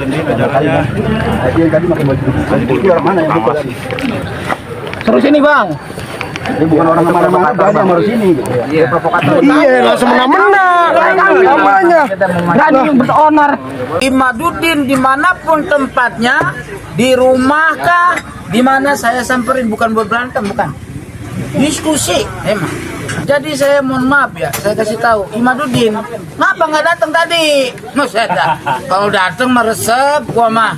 Ini acaranya. Tadi makin orang mana yang buka tadi? Terus ini bang. Ini bukan orang mana-mana, berani yang harus sini. Iya, provokator. Iya, langsung menang-menang. Namanya. Berani yang beronar. Imaduddin dimanapun tempatnya, di rumah kah, di mana saya samperin, bukan buat berantem, bukan. Diskusi, emang. Jadi saya mohon maaf ya, saya kasih tahu Imaduddin, kenapa nggak datang tadi? Kalau datang meresep, gua mah.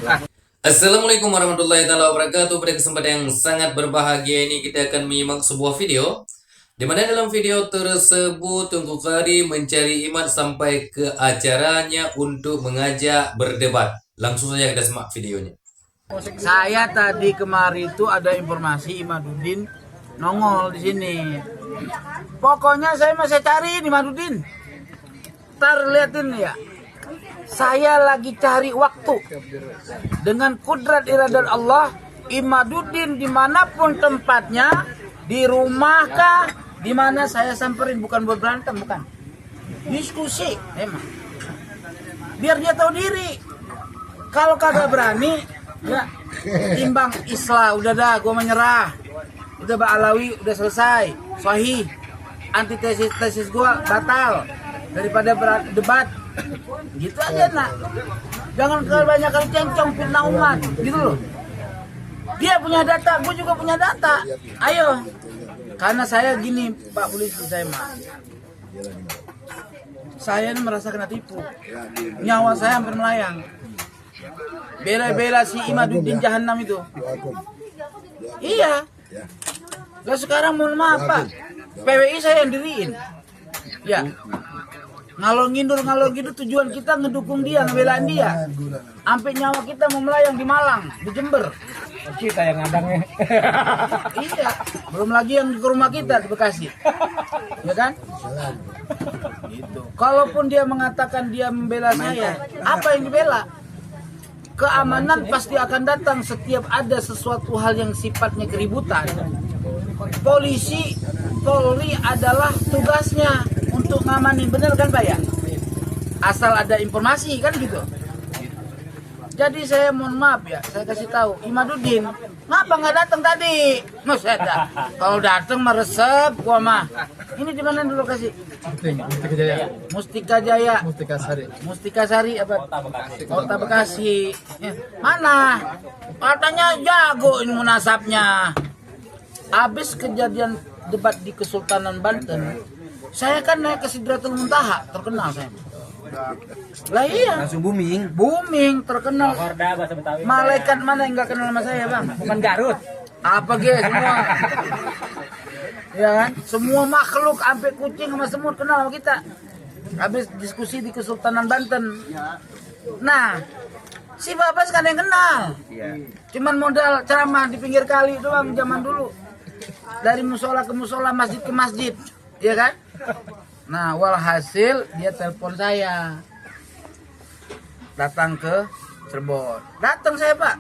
Assalamualaikum warahmatullahi wabarakatuh. Pada kesempatan yang sangat berbahagia ini kita akan menyimak sebuah video di mana dalam video tersebut Tengku Qari mencari Imad sampai ke acaranya untuk mengajak berdebat. Langsung saja kita simak videonya. Saya tadi kemarin itu ada informasi Imaduddin nongol di sini. Pokoknya saya masih cari Imaduddin. Ntar liatin ya. Saya lagi cari waktu. Dengan kudrat iradat Allah, Imaduddin dimanapun tempatnya, di rumah kah, di mana saya samperin, bukan buat berantem, bukan. Diskusi, emang. Biar dia tahu diri. Kalau kagak berani, ya timbang Islah, udah dah, gua menyerah. Udah Pak Alawi, udah selesai, sahih. Antitesis gua batal daripada berdebat. Gitu aja nak. Jangan kebanyakan cencong fitnah umat, gitu loh. Dia punya data, gue juga punya data. Ayo. Karena saya gini, Pak Polisi, saya mah. Saya ini merasa kena tipu. Nyawa saya hampir melayang. Bela-bela si Imaduddin Jahannam itu. Iya. Lah sekarang mohon maaf Pak, PWI saya yang diriin. Ya. Ngalor ngidul tujuan kita ngedukung dia, ngebelain dia. Sampai nyawa kita mau melayang di Malang, di Jember. Kita yang ngadangnya. Iya, belum lagi yang ke rumah kita di Bekasi. Ya kan? Gitu. Kalaupun dia mengatakan dia membela saya, apa yang dibela? Keamanan pasti akan datang setiap ada sesuatu hal yang sifatnya keributan. Polri adalah tugasnya untuk ngamanin, bener kan Pak ya? Asal ada informasi kan gitu. Jadi saya mohon maaf ya, saya kasih tahu Imaduddin, kenapa nggak datang tadi? Kalau datang meresep gua mah. Ini di mana dulu kasih? Mustika Jaya. Mustika Jaya. Mustika Sari. Mustika Sari apa? Kota Bekasi. Mana? Katanya jago ini munasabnya. Habis kejadian debat di Kesultanan Banten, saya kan naik ke Sidratul Muntaha, terkenal saya. Lah iya. Langsung booming. Booming, terkenal. Malaikat mana yang nggak kenal sama saya bang? Bukan Garut. Apa ge semua? Ya kan? Semua makhluk, sampai kucing sama semut kenal sama kita. Habis diskusi di Kesultanan Banten. Nah, si Babas kan yang kenal. Cuman modal ceramah di pinggir kali doang zaman dulu. Dari musola ke musola, masjid ke masjid, ya kan? Nah, walhasil dia telepon saya, datang ke Cirebon. Datang saya Pak,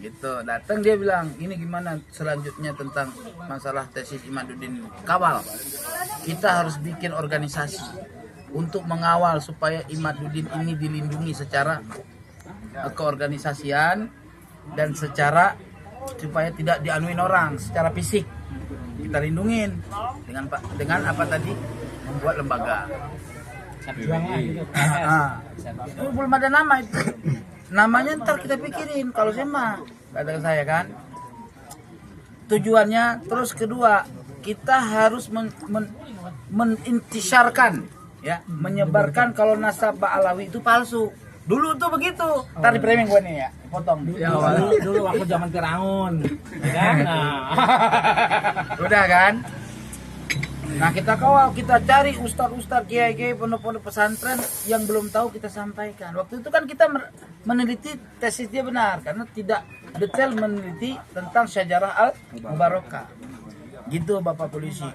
gitu. Datang dia bilang, ini gimana selanjutnya tentang masalah tesis Imaduddin. Kawal, kita harus bikin organisasi untuk mengawal supaya Imaduddin ini dilindungi secara keorganisasian dan secara supaya tidak dianuin orang secara fisik. Kita lindungin dengan apa tadi? Membuat lembaga. Itu belum ada nama itu. Namanya ntar kita pikirin. Kalau saya mah kata saya kan. Tujuannya terus kedua, kita harus menintisharkan ya, menyebarkan kalau nasabah Alawi itu palsu. Dulu tuh begitu. Tadi framing gue nih ya, potong. Ya, dulu waktu zaman Firaun. Kan? Nah. Udah kan? Nah, kita kawal, kita cari ustadz-ustadz, kiai-kiai, pondok-pondok pesantren yang belum tahu kita sampaikan. Waktu itu kan kita meneliti tesis dia benar karena tidak detail meneliti tentang sejarah al-Mubarakah. Gitu Bapak Polisi.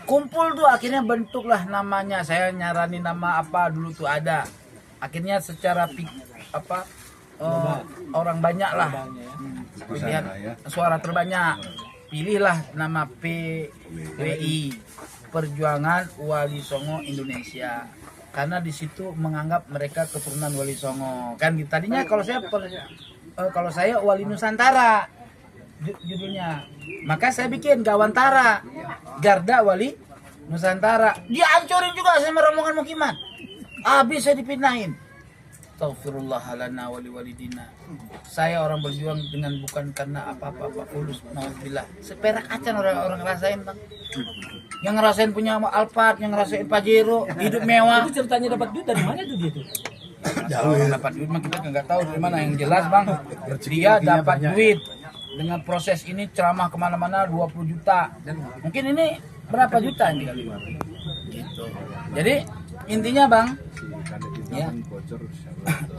Kumpul tuh akhirnya bentuklah namanya. Saya nyarani nama apa dulu tuh ada. Akhirnya secara orang banyak lah pilihan suara terbanyak, pilihlah nama PWI, Perjuangan Wali Songo Indonesia. karena di situ menganggap mereka keturunan Wali Songo kan. Tadinya kalau saya Wali Nusantara judulnya, maka saya bikin Gawantara, Garda Wali Nusantara. Dia hancurin juga sama rombongan Mukimat, habis saya dipindahin. Astagfirullah lana wali walidina. Saya orang berjuang dengan bukan karena apa-apa, fulus, nauzubillah. Seperak acan orang ngerasain, Bang. Yang ngerasain punya Alphard, yang ngerasain Pajero, hidup mewah. Itu ceritanya dapat duit dari mana tuh dia tuh? Orang dapat duit mah kita nggak tahu dari mana. Yang jelas, Bang, dia dapat duit dengan proses ini, ceramah kemana-mana 20 juta. Mungkin ini berapa juta ini kali? Gitu. Jadi intinya, Bang, ya,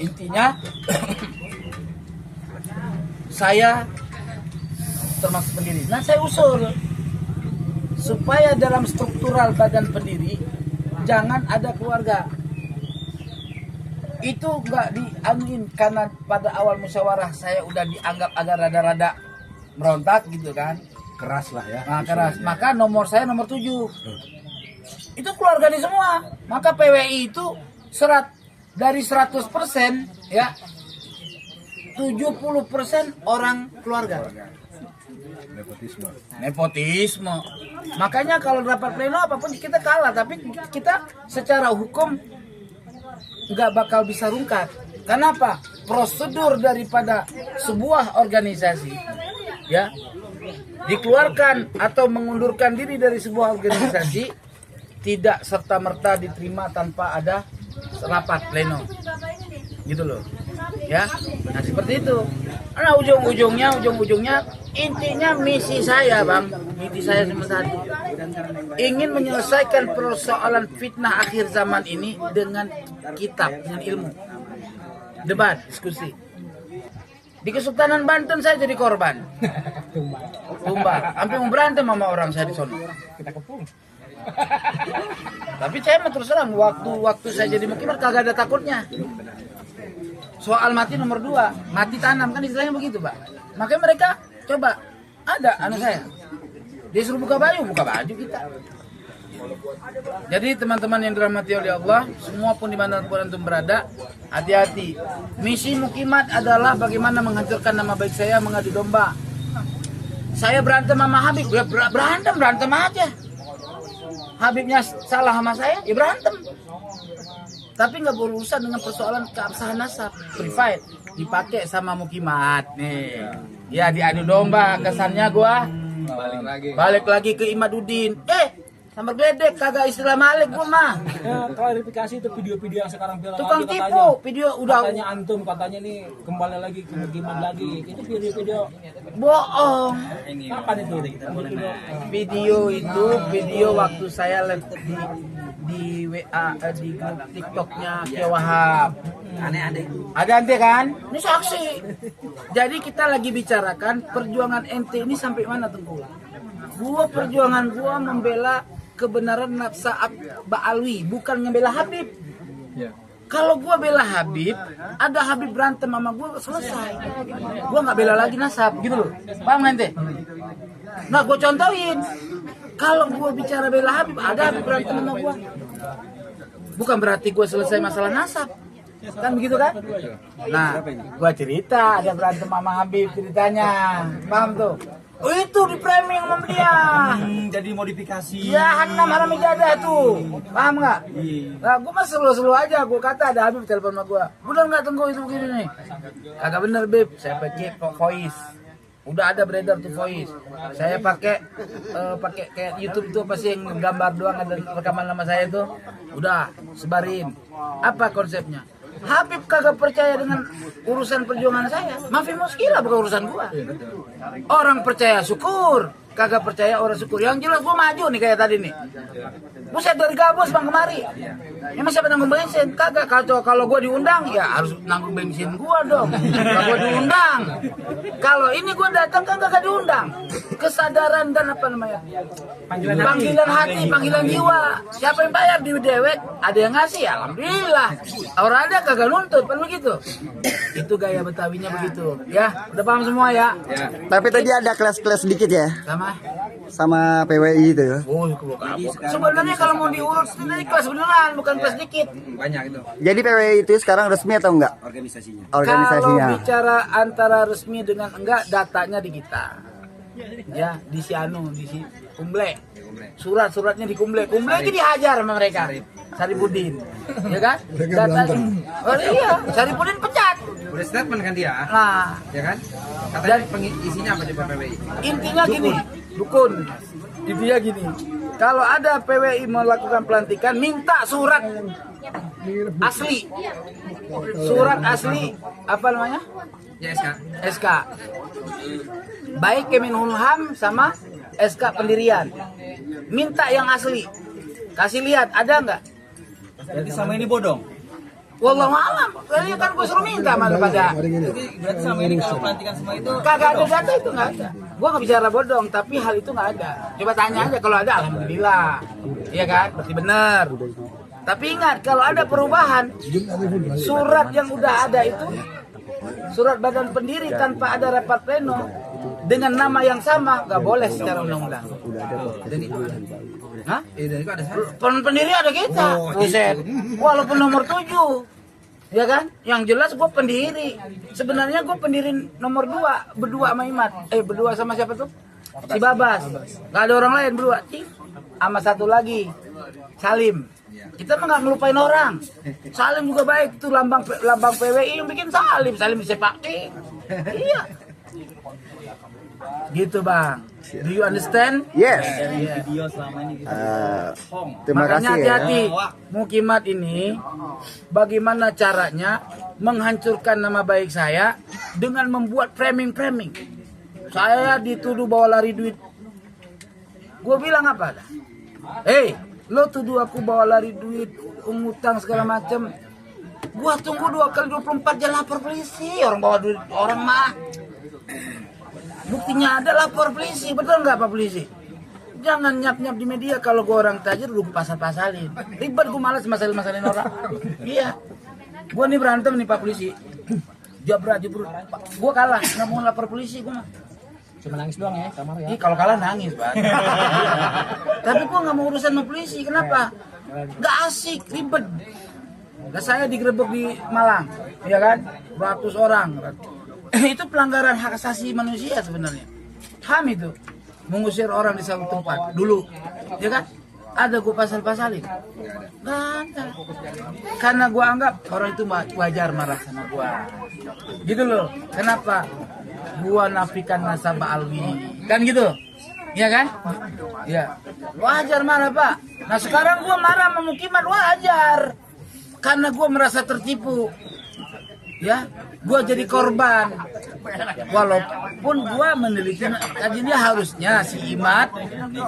intinya saya termasuk pendiri. Nah, saya usul supaya dalam struktural badan pendiri jangan ada keluarga. Itu nggak dianuin karena pada awal musyawarah saya udah dianggap agak rada-rada merontak gitu kan. Keras lah ya. Nah, keras. Maka nomor saya nomor 7. Itu keluarga nih semua. Maka PWI itu dari 100% ya 70% orang keluarga. Nepotisme. Makanya kalau rapat pleno apapun kita kalah, tapi kita secara hukum nggak bakal bisa rungkat. Kenapa? Prosedur daripada sebuah organisasi ya dikeluarkan atau mengundurkan diri dari sebuah organisasi tidak serta-merta diterima tanpa ada rapat pleno, gitu loh, ya. Nah seperti itu. Nah ujung-ujungnya intinya misi saya, Bang, misi saya cuma satu, ingin menyelesaikan persoalan fitnah akhir zaman ini dengan kitab, dengan ilmu, debat, diskusi. Di Kesultanan Banten saya jadi korban, tumbang, hampir mau berantem sama orang saya di sono. Kita kepung. Tapi saya terus terang waktu saya jadi Mukimat kagak ada takutnya. Soal mati nomor 2, mati tanam kan istilahnya begitu, Pak. Makanya mereka coba ada saya. Dia suruh buka baju kita. Jadi teman-teman yang dirahmati oleh Allah, semua pun dimanapun antum berada, hati-hati. Misi Mukimat adalah bagaimana menghancurkan nama baik saya, mengadu domba. Saya berantem sama Habib, berantem aja. Habibnya salah sama saya, ya berantem. Tapi nggak berurusan dengan persoalan keabsahan nasab, private, dipakai sama Mukimat nih. Ya diadu domba, kesannya gua balik lagi ke Imaduddin. Sambar gledek, kagak istilah Malik gua mah. Ya, klarifikasi itu video-video yang sekarang viral tukang lagi tipu, video udah katanya antum katanya nih kembali lagi ke Mukimat lagi. Itu video-video bohong. kapan itu? Video waktu saya live di WA di grup TikToknya Kiai Wahab. Ada ente kan? Ini saksi. Jadi kita lagi bicarakan perjuangan ente ini sampai mana, Tengku? Perjuangan gua membela kebenaran nafsa Ba'alwi, bukan membela Habib. Kalau gua bela Habib, ada Habib berantem sama gua, selesai. Gua nggak bela lagi nasab, gitu loh. Paham nggak ente? Nah, gua contohin. Kalau gua bicara bela Habib, ada Habib berantem sama gua. Bukan berarti gua selesai masalah nasab. Kan begitu kan? Nah, gua cerita ada berantem sama Habib ceritanya. Paham tuh? Oh itu di framing sama dia. Jadi modifikasi. Ya Hanam Haram Ijadah tuh. Paham nggak? Nah gue mah selu-selu aja. Gue kata ada Habib telepon sama gue. Bener nggak Tengku itu begini nih? Kagak bener Beb. Saya pakai voice. Udah ada beredar tuh voice. Saya pakai kayak YouTube tuh pasti yang gambar doang ada rekaman nama saya tuh. Udah sebarin. Apa konsepnya? Habib kagak percaya dengan urusan perjuangan saya. Maafin muskilah bukan urusan gua. Orang percaya syukur, kagak percaya orang syukur. Yang jelas gua maju nih kayak tadi nih. Buset dari Gabus Bang kemari. Emang siapa nanggung bensin? Kagak. Kalau gua diundang ya harus nanggung bensin gua dong. Kalau gua diundang. Kalau ini gua datang kan kagak diundang. Kesadaran dan apa namanya? Panggilan hati, panggilan jiwa. Siapa yang bayar di dewek? Ada yang ngasih, alhamdulillah. Orang ada kagak nuntut, kan begitu. Itu gaya Betawinya begitu. Ya, udah paham semua ya? Tapi tadi ada kelas-kelas sedikit ya. Sama. sama PWI itu ya. Oh, sebenarnya kalau mau diurut ini kelas beneran, bukan kelas dikit. Jadi PWI itu sekarang resmi atau enggak? Organisasinya. Kalau bicara antara resmi dengan enggak, datanya di kita. Ya, di Sianu, di si Kumble. Surat-suratnya di Kumble. Kumble ini dihajar sama mereka. Saripudin. Ya kan? Datanya. Oh iya, Saripudin pecat. Udah statement kan dia, Nah, ya kan? Katanya isinya apa coba PWI? intinya gini, dukun. Intinya gini. Kalau ada PWI melakukan pelantikan, minta surat asli. Surat asli apa namanya? Ya SK. SK. Baik Kemenkumham sama SK pendirian. Minta yang asli. Kasih lihat, ada nggak? Jadi sama ini bodong. Wallahu alam. Tadi kan gue suruh minta malah pada. Berarti sama ini kalau pelantikan semua itu Kagak ada data itu nggak ada. Gue nggak bicara bodong, tapi hal itu nggak ada. Coba tanya aja kalau ada, alhamdulillah. Iya kan? Berarti benar. Tapi ingat kalau ada perubahan, surat yang udah ada itu, surat badan pendiri tanpa ada rapat pleno dengan nama yang sama nggak boleh secara undang-undang. Hah? dan itu ada saya. Pendiri ada kita. Buset. Walaupun nomor 7. Ya kan? Yang jelas gue pendiri. Sebenarnya gue pendiri nomor 2 berdua sama Imat. Berdua sama siapa tuh? Si Babas. Gak ada orang lain berdua. Sama satu lagi Salim. Kita mah nggak ngelupain orang. Salim juga baik tuh lambang PWI yang bikin Salim. Salim bisa pakai. Iya. Gitu bang. Do you understand? Yes. Video selama ini Terima Makanya kasih ya. hati-hati. Mukimat ini bagaimana caranya menghancurkan nama baik saya dengan membuat framing-framing. Saya dituduh bawa lari duit. Gue bilang apa dah? Lo tuduh aku bawa lari duit, ngutang segala macem. Gua tunggu 2 kali 24 jam lapor polisi. Orang bawa duit orang mah. Buktinya ada, lapor polisi. Betul nggak Pak polisi? Jangan nyap-nyap di media kalau gue orang tajir lu pasal-pasalin. Ribet gue malas masalin orang. Iya. Gue nih berantem nih Pak polisi. Jabra. Gue kalah, nggak mau lapor polisi gue mah. cuma nangis doang ya kamar ya. Kalau kalah nangis Pak. Tapi gue nggak mau urusan sama polisi. Kenapa? Nggak asik, ribet. Nah, saya digerebek di Malang, ya kan? 100 orang. Itu pelanggaran hak asasi manusia sebenarnya. HAM itu mengusir orang di satu tempat dulu, ya kan? Ada gue pasal-pasalin, nggak ada. Karena gue anggap orang itu wajar marah sama gue, gitu loh. Kenapa? Gue nafikan nasabah alwi, kan gitu, ya kan? Ya, wajar marah Pak. Nah sekarang gue marah sama Mukimat wajar, karena gue merasa tertipu. Ya, gue jadi korban. Walaupun gue meneliti, tadinya harusnya si Imat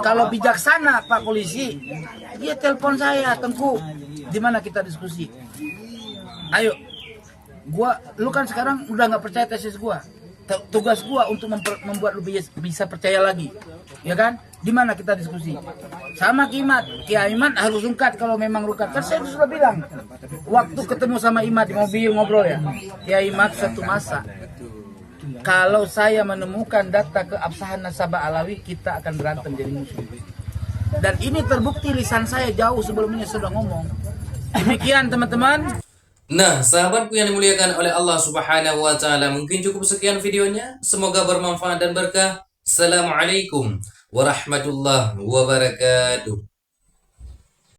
kalau bijaksana Pak polisi, dia telepon saya, Tengku, di mana kita diskusi. Ayo, lu kan sekarang udah nggak percaya tesis gue. Tugas gue untuk membuat lu bisa percaya lagi, ya kan? Di mana kita diskusi sama Kiai Imat harus ungkat kalau memang rukat. Kan saya sudah bilang waktu ketemu sama Imat di mobil ngobrol ya, Kiai Imat satu masa kalau saya menemukan data keabsahan nasabah alawi kita akan berantem jadi musuh. Dan ini terbukti lisan saya jauh sebelumnya sudah ngomong. Demikian teman-teman. Nah, sahabatku yang dimuliakan oleh Allah Subhanahu wa taala, mungkin cukup sekian videonya. Semoga bermanfaat dan berkah. Assalamualaikum warahmatullahi wabarakatuh.